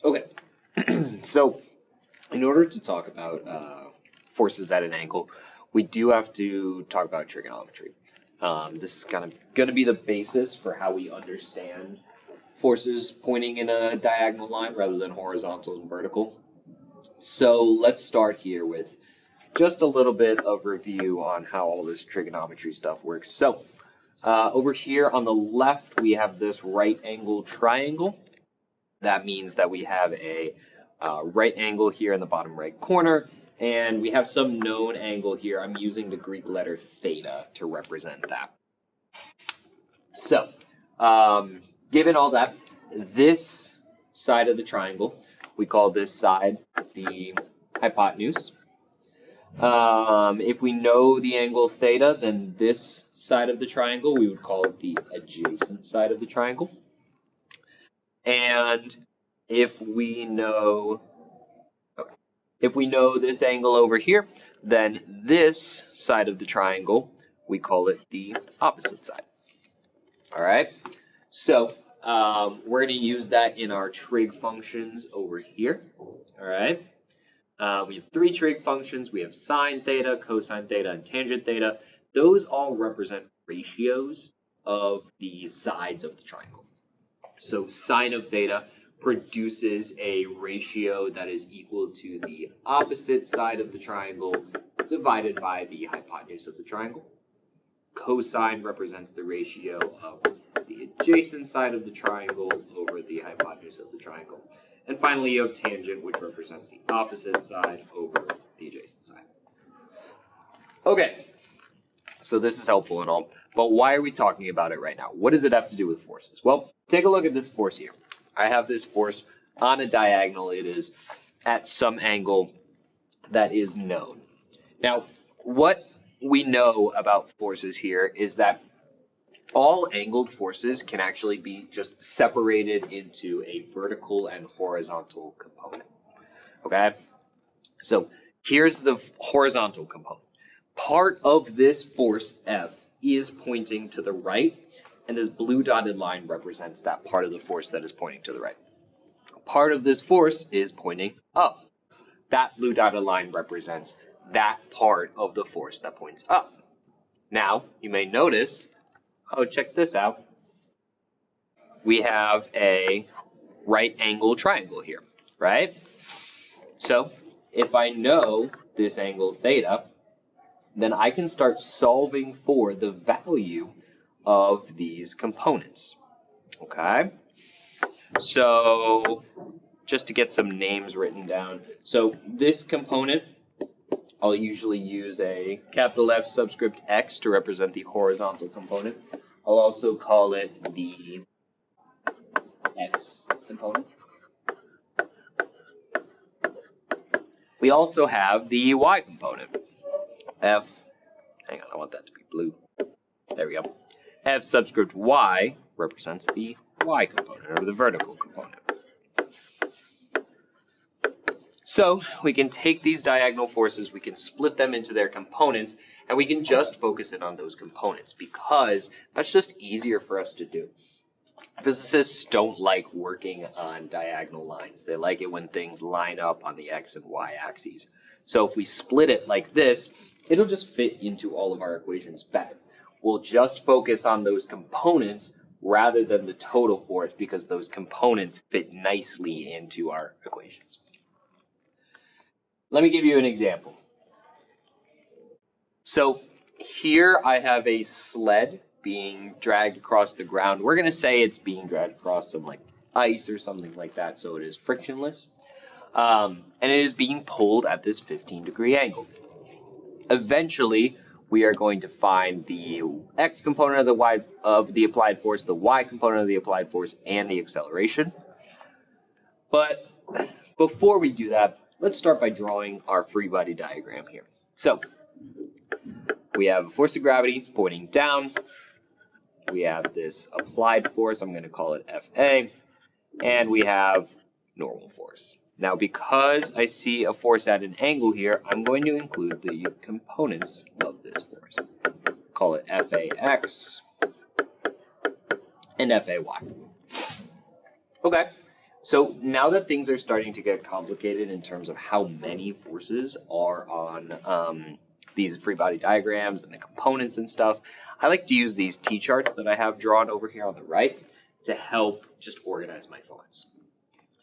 Okay, so in order to talk about forces at an angle, we do have to talk about trigonometry. This is kind of going to be the basis for how we understand forces pointing in a diagonal line rather than horizontal and vertical. So let's start here with just a little bit of review on how all this trigonometry stuff works. So over here on the left, we have this right angle triangle. That means that we have a right angle here in the bottom right corner, and we have some known angle here. I'm using the Greek letter theta to represent that. So, given all that, this side of the triangle, we call this side the hypotenuse. If we know the angle theta, then this side of the triangle, we would call it the adjacent side of the triangle. And if we know this angle over here, then this side of the triangle, we call it the opposite side. All right. So we're going to use that in our trig functions over here. All right. We have three trig functions. We have sine theta, cosine theta, and tangent theta. Those all represent ratios of the sides of the triangle. So sine of theta produces a ratio that is equal to the opposite side of the triangle divided by the hypotenuse of the triangle. Cosine represents the ratio of the adjacent side of the triangle over the hypotenuse of the triangle. And finally, you have tangent, which represents the opposite side over the adjacent side. Okay, so this is helpful and all, but why are we talking about it right now? What does it have to do with forces? Well, take a look at this force here. I have this force on a diagonal. It is at some angle that is known. Now, what we know about forces here is that all angled forces can actually be just separated into a vertical and horizontal component. Okay? So here's the horizontal component. Part of this force F is pointing to the right, and this blue dotted line represents that part of the force that is pointing to the right. Part of this force is pointing up. That blue dotted line represents that part of the force that points up. Now, you may notice, oh, check this out. We have a right angle triangle here, right? So if I know this angle theta, then I can start solving for the value of these components, okay? So just to get some names written down. So this component, I'll usually use a capital F subscript X to represent the horizontal component. I'll also call it the X component. We also have the Y component. F, hang on, I want that to be blue. There we go. F subscript Y represents the Y component, or the vertical component. So we can take these diagonal forces, we can split them into their components, and we can just focus in on those components because that's just easier for us to do. Physicists don't like working on diagonal lines. They like it when things line up on the X and Y axes. So if we split it like this, it'll just fit into all of our equations better. We'll just focus on those components rather than the total force because those components fit nicely into our equations. Let me give you an example. So here I have a sled being dragged across the ground. We're going to say it's being dragged across some like ice or something like that, so it is frictionless. And it is being pulled at this 15-degree angle. Eventually, we are going to find the X component of the applied force, the Y component of the applied force, and the acceleration. But before we do that, let's start by drawing our free body diagram here. So we have a force of gravity pointing down. We have this applied force, I'm going to call it FA, and we have normal force. Now, because I see a force at an angle here, I'm going to include the components of this force. Call it FAX and FAY. Okay, So now that things are starting to get complicated in terms of how many forces are on these free body diagrams and the components and stuff, I like to use these T-charts that I have drawn over here on the right to help just organize my thoughts.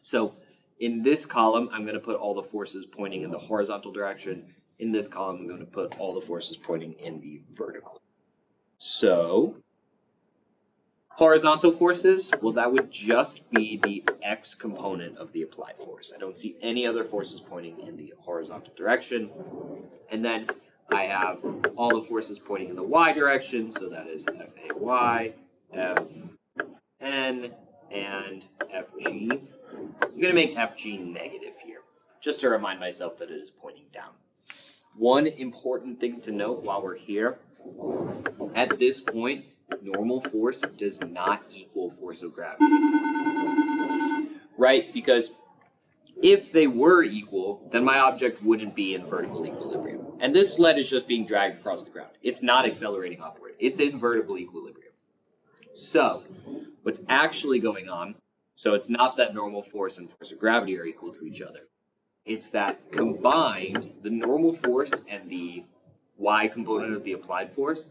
So in this column, I'm going to put all the forces pointing in the horizontal direction. In this column, I'm going to put all the forces pointing in the vertical. So horizontal forces, well, that would just be the X component of the applied force. I don't see any other forces pointing in the horizontal direction. And then I have all the forces pointing in the Y direction, so that is FAY, FN, and FG. I'm going to make FG negative here, just to remind myself that it is pointing down. One important thing to note while we're here, at this point, normal force does not equal force of gravity, right? Because if they were equal, then my object wouldn't be in vertical equilibrium. And this sled is just being dragged across the ground. It's not accelerating upward. It's in vertical equilibrium. So what's actually going on, so it's not that normal force and force of gravity are equal to each other. It's that combined, the normal force and the Y component of the applied force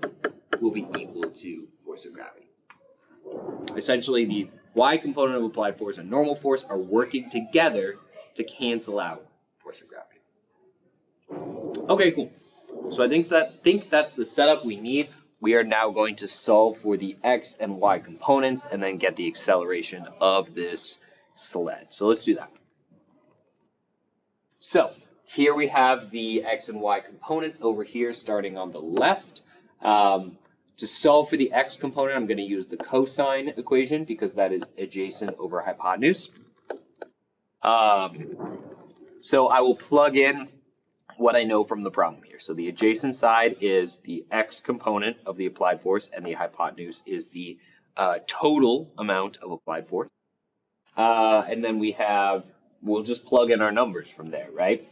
will be equal to force of gravity. Essentially, the Y component of applied force and normal force are working together to cancel out force of gravity. Okay, cool. So I think that's the setup we need. We are now going to solve for the X and Y components and then get the acceleration of this sled. So let's do that. So here we have the X and Y components over here starting on the left. To solve for the X component, I'm going to use the cosine equation because that is adjacent over hypotenuse. So I will plug in what I know from the problem here. So the adjacent side is the X component of the applied force, and the hypotenuse is the total amount of applied force. And then we'll just plug in our numbers from there, right?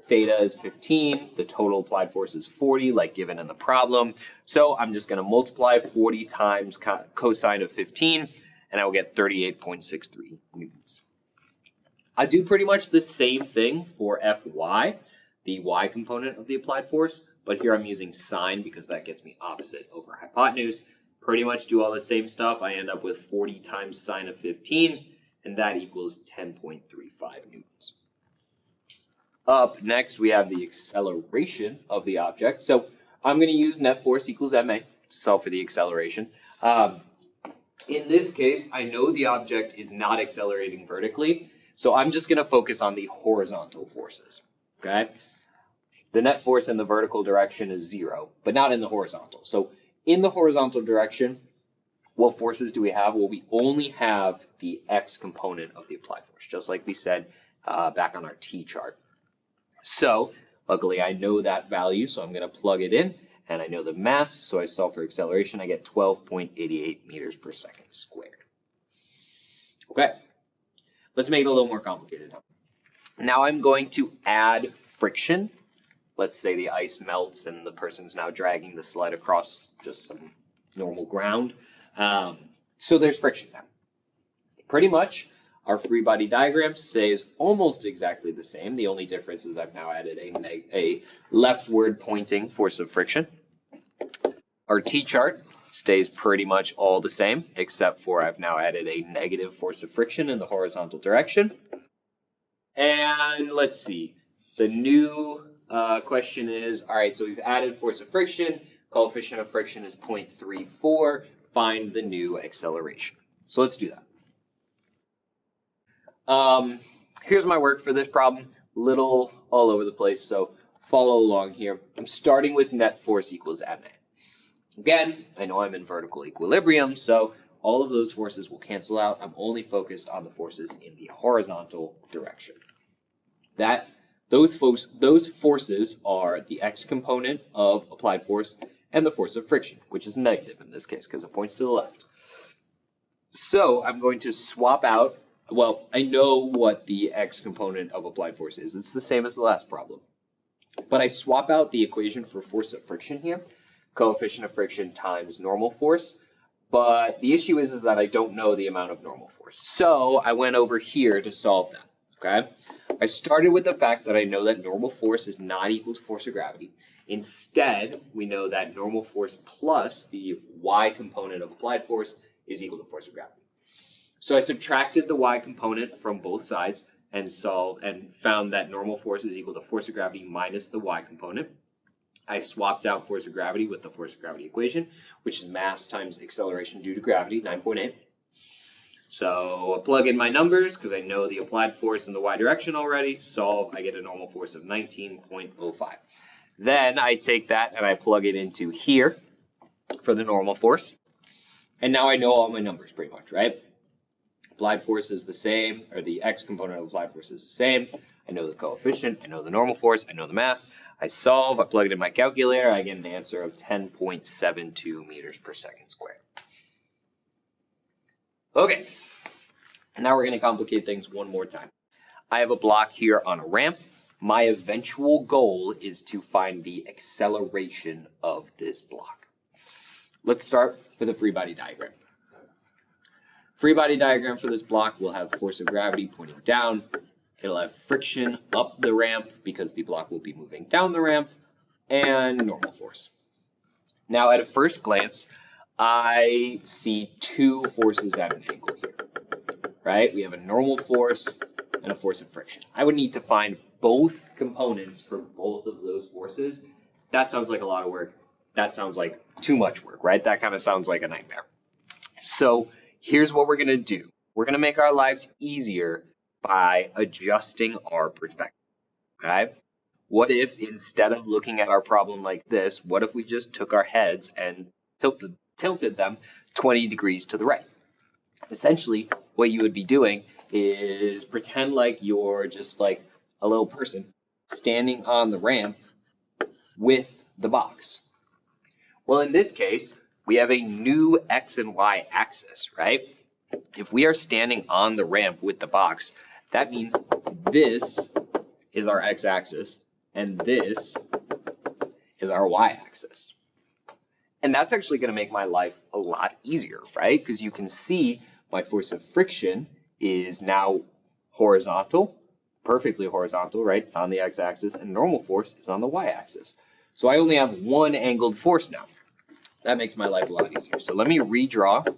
Theta is 15, the total applied force is 40, like given in the problem. So I'm just going to multiply 40 times cosine of 15, and I will get 38.63 newtons. I do pretty much the same thing for Fy, the Y component of the applied force, but here I'm using sine because that gets me opposite over hypotenuse. Pretty much do all the same stuff. I end up with 40 times sine of 15, and that equals 10.35 newtons. Up next, we have the acceleration of the object. So I'm going to use net force equals ma to solve for the acceleration. In this case, I know the object is not accelerating vertically, so I'm just going to focus on the horizontal forces, okay? The net force in the vertical direction is 0, but not in the horizontal. So in the horizontal direction, what forces do we have? Well, we only have the X component of the applied force, just like we said back on our T chart. So luckily I know that value, so I'm going to plug it in, and I know the mass, so I solve for acceleration. I get 12.88 meters per second squared. Okay, let's make it a little more complicated now. Now I'm going to add friction. Let's say the ice melts and the person's now dragging the sled across just some normal ground. So there's friction now. Pretty much our free body diagram stays almost exactly the same. The only difference is I've now added a leftward pointing force of friction. Our T-chart stays pretty much all the same, except for I've now added a negative force of friction in the horizontal direction. And let's see, the new question is, all right, so we've added force of friction, coefficient of friction is 0.34, find the new acceleration. So let's do that. Here's my work for this problem, little all over the place, so follow along here. I'm starting with net force equals ma. Again, I know I'm in vertical equilibrium, so all of those forces will cancel out. I'm only focused on the forces in the horizontal direction. Those forces are the X component of applied force and the force of friction, which is negative in this case because it points to the left. So I'm going to swap out, well, I know what the X component of applied force is. It's the same as the last problem. But I swap out the equation for force of friction here, coefficient of friction times normal force, But the issue is that I don't know the amount of normal force. So I went over here to solve that, okay? I started with the fact that I know that normal force is not equal to force of gravity. Instead, we know that normal force plus the y component of applied force is equal to force of gravity. So I subtracted the y component from both sides and found that normal force is equal to force of gravity minus the y component. I swapped out force of gravity with the force of gravity equation, which is mass times acceleration due to gravity, 9.8. So I plug in my numbers because I know the applied force in the y direction already. Solve, I get a normal force of 19.05. Then I take that and I plug it into here for the normal force. And now I know all my numbers pretty much, right? Applied force is the same, or the x component of applied force is the same. I know the coefficient, I know the normal force, I know the mass. I solve, I plug it in my calculator, I get an answer of 10.72 meters per second squared. Okay, and now we're going to complicate things one more time. I have a block here on a ramp. My eventual goal is to find the acceleration of this block. Let's start with a free body diagram. Free body diagram for this block will have force of gravity pointing down. It'll have friction up the ramp because the block will be moving down the ramp, and normal force. Now, at a first glance, I see two forces at an angle here, right? We have a normal force and a force of friction. I would need to find both components for both of those forces. That sounds like a lot of work. That sounds like too much work, right? That kind of sounds like a nightmare. So here's what we're going to do. We're going to make our lives easier by adjusting our perspective, okay? What if instead of looking at our problem like this, what if we just took our heads and tilted them 20 degrees to the right? Essentially, what you would be doing is pretend like you're just like a little person standing on the ramp with the box. Well, in this case, we have a new x and y axis, right? If we are standing on the ramp with the box, that means this is our x-axis and this is our y-axis. And that's actually going to make my life a lot easier, right? Because you can see my force of friction is now horizontal, perfectly horizontal, right? It's on the x-axis, and normal force is on the y-axis. So I only have one angled force now. That makes my life a lot easier. So let me redraw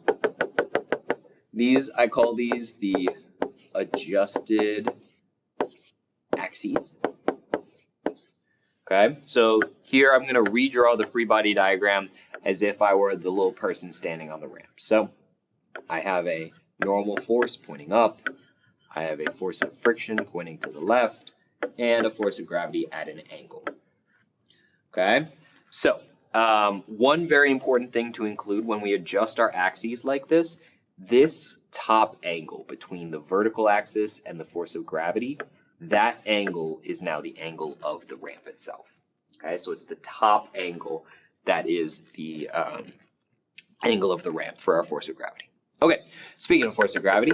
these. I call these the adjusted axes. Okay, so here I'm going to redraw the free body diagram as if I were the little person standing on the ramp. So I have a normal force pointing up, I have a force of friction pointing to the left, and a force of gravity at an angle. Okay, so one very important thing to include when we adjust our axes like this top angle between the vertical axis and the force of gravity, that angle is now the angle of the ramp itself. Okay, so it's the top angle that is the angle of the ramp for our force of gravity. Okay, speaking of force of gravity,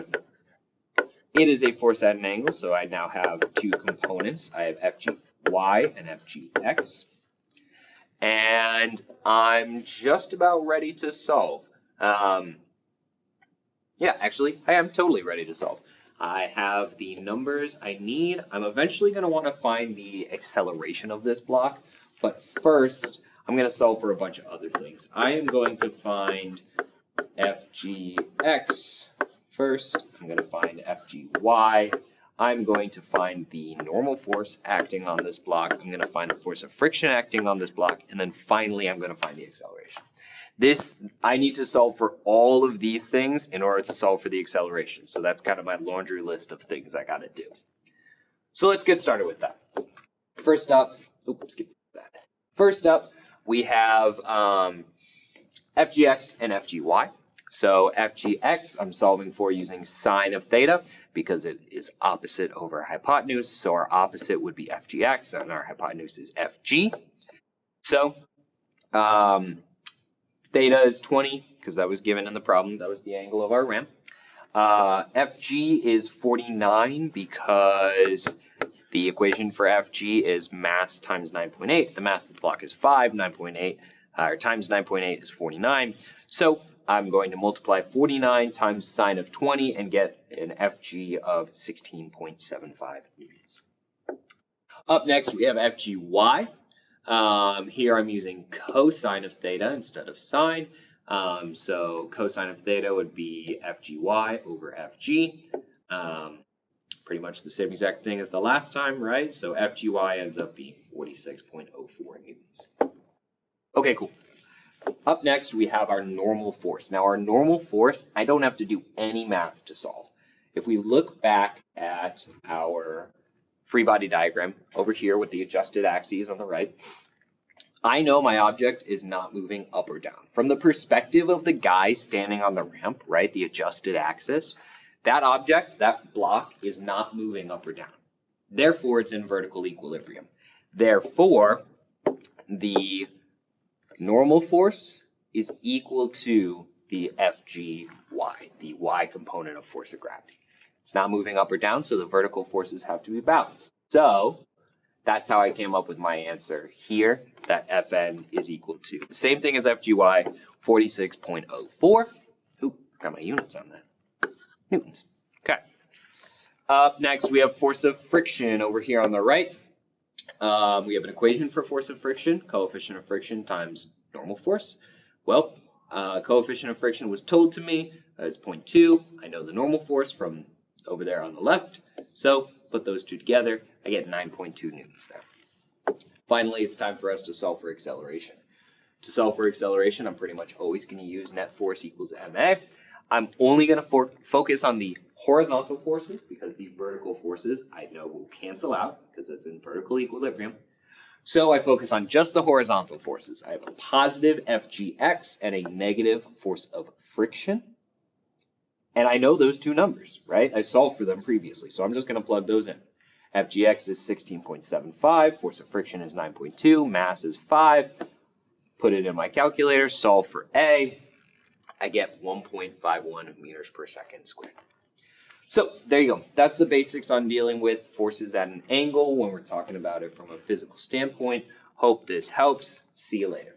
it is a force at an angle, so I now have two components. I have FGY and FGX. And I'm just about ready to solve. Yeah, actually, I am totally ready to solve. I have the numbers I need. I'm eventually going to want to find the acceleration of this block, but first, I'm going to solve for a bunch of other things. I am going to find FGX first. I'm going to find FGY. I'm going to find the normal force acting on this block. I'm going to find the force of friction acting on this block. And then finally, I'm going to find the acceleration. I need to solve for all of these things in order to solve for the acceleration. So that's kind of my laundry list of things I got to do. So let's get started with that. First up, First up, we have FGX and FGY. So FGX, I'm solving for using sine of theta because it is opposite over hypotenuse. So our opposite would be FGX and our hypotenuse is FG. So theta is 20 because that was given in the problem. That was the angle of our ramp. FG is 49 because the equation for FG is mass times 9.8. The mass of the block is 5. 9.8 times 9.8 is 49. So I'm going to multiply 49 times sine of 20 and get an FG of 16.75 newtons. Up next, we have FGY. Here I'm using cosine of theta instead of sine. So cosine of theta would be FGY over FG. Pretty much the same exact thing as the last time, right? So FGY ends up being 46.04 newtons. Okay, cool. Up next, we have our normal force. Now, our normal force, I don't have to do any math to solve. If we look back at our free body diagram over here with the adjusted axes on the right, I know my object is not moving up or down. From the perspective of the guy standing on the ramp, right, the adjusted axis, that object, that block, is not moving up or down. Therefore, it's in vertical equilibrium. Therefore, the normal force is equal to the FGY, the y component of force of gravity. It's not moving up or down, so the vertical forces have to be balanced. So that's how I came up with my answer here, that Fn is equal to the same thing as FGY, 46.04. Ooh, got my units on that. Newtons. Okay. Up next, we have force of friction over here on the right. We have an equation for force of friction, coefficient of friction times normal force. Well, coefficient of friction was told to me as 0.2. I know the normal force from over there on the left. So put those two together, I get 9.2 newtons there. Finally, it's time for us to solve for acceleration. To solve for acceleration, I'm pretty much always going to use net force equals ma. I'm only going to focus on the horizontal forces because the vertical forces I know will cancel out because it's in vertical equilibrium. So I focus on just the horizontal forces. I have a positive FGX and a negative force of friction. And I know those two numbers, right? I solved for them previously, so I'm just going to plug those in. FGX is 16.75, force of friction is 9.2, mass is 5. Put it in my calculator, solve for A. I get 1.51 meters per second squared. So there you go. That's the basics on dealing with forces at an angle when we're talking about it from a physical standpoint. Hope this helps. See you later.